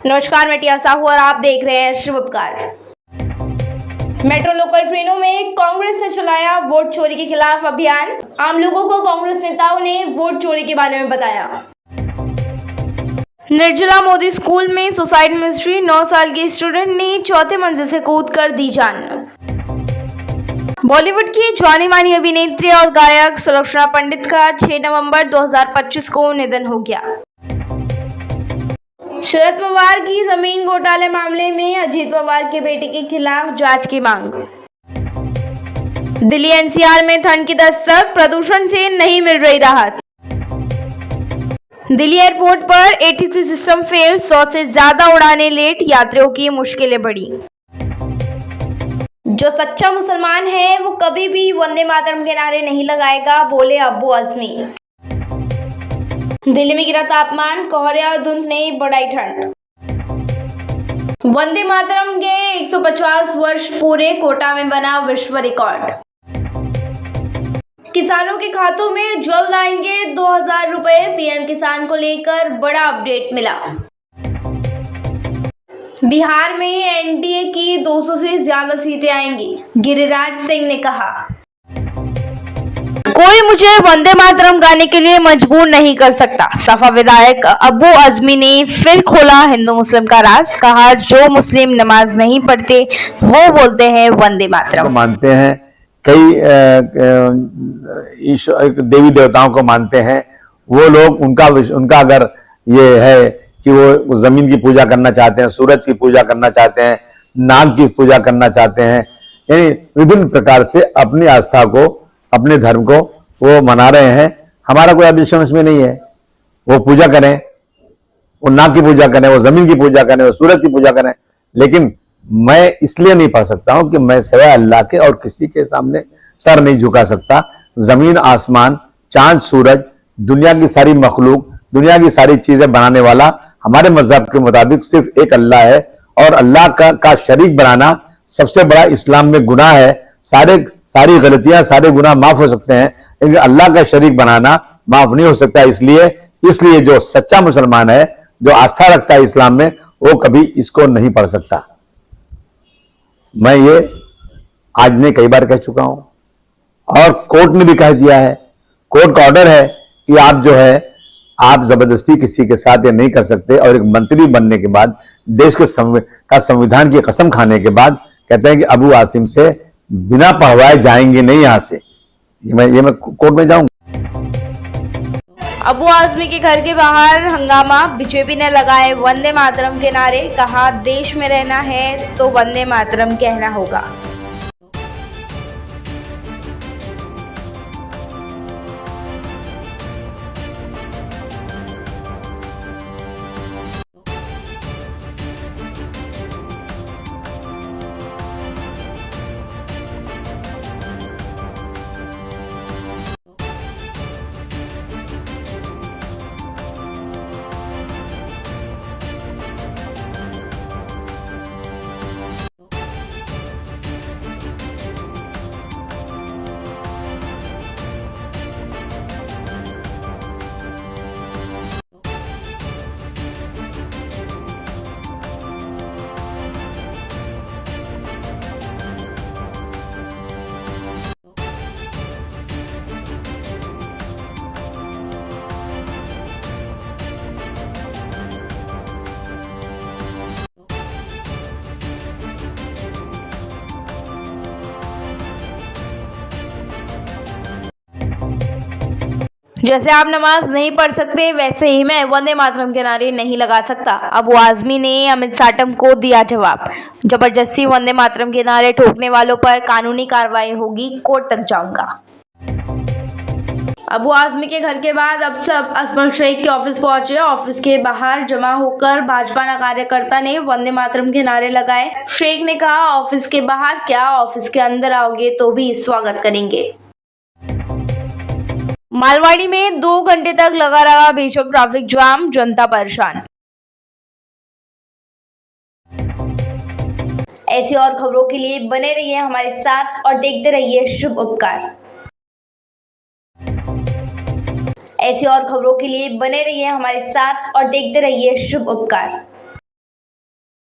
नमस्कार, मैं टिया साहू और आप देख रहे हैं शुभ उपकार। मेट्रो लोकल ट्रेनों में कांग्रेस ने चलाया वोट चोरी के खिलाफ अभियान। आम लोगों को कांग्रेस नेताओं ने वोट चोरी के बारे में बताया। निर्जला मोदी स्कूल में सुसाइड मिस्ट्री, 9 साल की स्टूडेंट ने चौथे मंजिल से कूदकर दी जान। बॉलीवुड की जानी मानी अभिनेत्री और गायक सुलक्षणा पंडित का 6 नवंबर 2025 को निधन हो गया। शरद पवार की जमीन घोटाले मामले में अजीत पवार के बेटे के खिलाफ जांच की मांग। दिल्ली एनसीआर में ठंड की दस्तक, प्रदूषण से नहीं मिल रही राहत। दिल्ली एयरपोर्ट पर एटीसी सिस्टम फेल, 100 से ज्यादा उड़ानें लेट, यात्रियों की मुश्किलें बढ़ी। जो सच्चा मुसलमान है वो कभी भी वंदे मातरम के नारे नहीं लगाएगा, बोले अब्बू आजमी। दिल्ली में गिरा तापमान, कोहरे और धुंध ने बढ़ाई ठंड। वंदे मातरम के 150 वर्ष पूरे, कोटा में बना विश्व रिकॉर्ड। किसानों के खातों में जल्द आएंगे 2000 रुपए, पीएम किसान को लेकर बड़ा अपडेट मिला। बिहार में एनडीए की 200 से ज्यादा सीटें आएंगी, गिरिराज सिंह ने कहा। कोई मुझे वंदे मातरम गाने के लिए मजबूर नहीं कर सकता, सपा विधायक अब्बू आजमी ने फिर खोला हिंदू मुस्लिम का राज। कहा, जो मुस्लिम नमाज नहीं पढ़ते वो बोलते हैं वंदे मातरम। मानते हैं, कई देवी देवताओं को मानते हैं वो लोग। उनका अगर ये है कि वो जमीन की पूजा करना चाहते हैं, सूरज की पूजा करना चाहते हैं, नाग की पूजा करना चाहते हैं, यानी विभिन्न प्रकार से अपनी आस्था को, अपने धर्म को वो मना रहे हैं। हमारा कोई ऑब्जेक्शन इसमें नहीं है। वो पूजा करें, वो नाग की पूजा करें, वो जमीन की पूजा करें, वो सूरज की पूजा करें, लेकिन मैं इसलिए नहीं पढ़ सकता हूं कि मैं सिवाय अल्लाह के और किसी के सामने सर नहीं झुका सकता। जमीन, आसमान, चांद, सूरज, दुनिया की सारी मखलूक, दुनिया की सारी चीजें बनाने वाला हमारे मजहब के मुताबिक सिर्फ एक अल्लाह है, और अल्लाह का शरीक बनाना सबसे बड़ा इस्लाम में गुनाह है। सारी गलतियां, सारे गुनाह माफ हो सकते हैं, लेकिन अल्लाह का शरीक बनाना माफ नहीं हो सकता। इसलिए जो सच्चा मुसलमान है, जो आस्था रखता है इस्लाम में, वो कभी इसको नहीं पढ़ सकता। मैं ये आज ने कई बार कह चुका हूं, और कोर्ट ने भी कह दिया है। कोर्ट का ऑर्डर है कि आप जो है, आप जबरदस्ती किसी के साथ ये नहीं कर सकते। और एक मंत्री बनने के बाद, देश के संविधान की कसम खाने के बाद कहते हैं कि अबू आसिम से बिना पढ़वाए जाएंगे नहीं यहां से। ये मैं कोर्ट में जाऊंगा। अबू आजमी के घर के बाहर हंगामा, बीजेपी ने लगाए वंदे मातरम के नारे। कहा, देश में रहना है तो वंदे मातरम कहना होगा। जैसे आप नमाज नहीं पढ़ सकते, वैसे ही मैं वंदे मातरम के नारे नहीं लगा सकता। अबू आजमी ने अमित साटम को दिया जवाब। जबरदस्ती वंदे मातरम के नारे ठोकने वालों पर कानूनी कार्रवाई होगी, कोर्ट तक जाऊंगा। अबू आजमी के घर के बाद अब सब असमल शेख के ऑफिस पहुंचे। ऑफिस के बाहर जमा होकर भाजपा कार्यकर्ता ने वंदे मातरम के नारे लगाए। शेख ने कहा, ऑफिस के बाहर क्या, ऑफिस के अंदर आओगे तो भी स्वागत करेंगे। मालवाड़ी में 2 घंटे तक लगा रहा भीषण ट्रैफिक जाम, जनता परेशान। ऐसी और खबरों के लिए बने रहिए हमारे साथ और देखते रहिए शुभ उपकार। ऐसी और खबरों के लिए बने रहिए हमारे साथ और देखते रहिए शुभ उपकार।